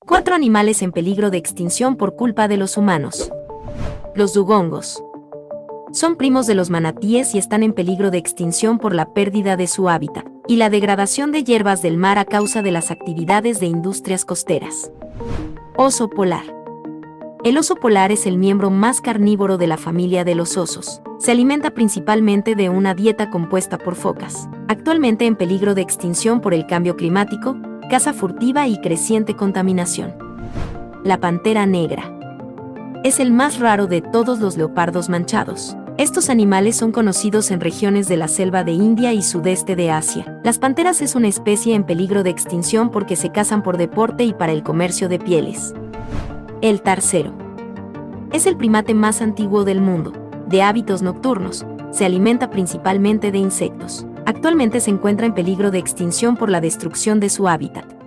4 animales en peligro de extinción por culpa de los humanos. Los dugongos. Son primos de los manatíes y están en peligro de extinción por la pérdida de su hábitat y la degradación de hierbas del mar a causa de las actividades de industrias costeras. Oso polar. El oso polar es el miembro más carnívoro de la familia de los osos. Se alimenta principalmente de una dieta compuesta por focas, actualmente en peligro de extinción por el cambio climático, caza furtiva y creciente contaminación. La pantera negra. Es el más raro de todos los leopardos manchados. Estos animales son conocidos en regiones de la selva de India y sudeste de Asia. Las panteras es una especie en peligro de extinción porque se cazan por deporte y para el comercio de pieles. El tarcero. Es el primate más antiguo del mundo, de hábitos nocturnos. Se alimenta principalmente de insectos. Actualmente se encuentra en peligro de extinción por la destrucción de su hábitat.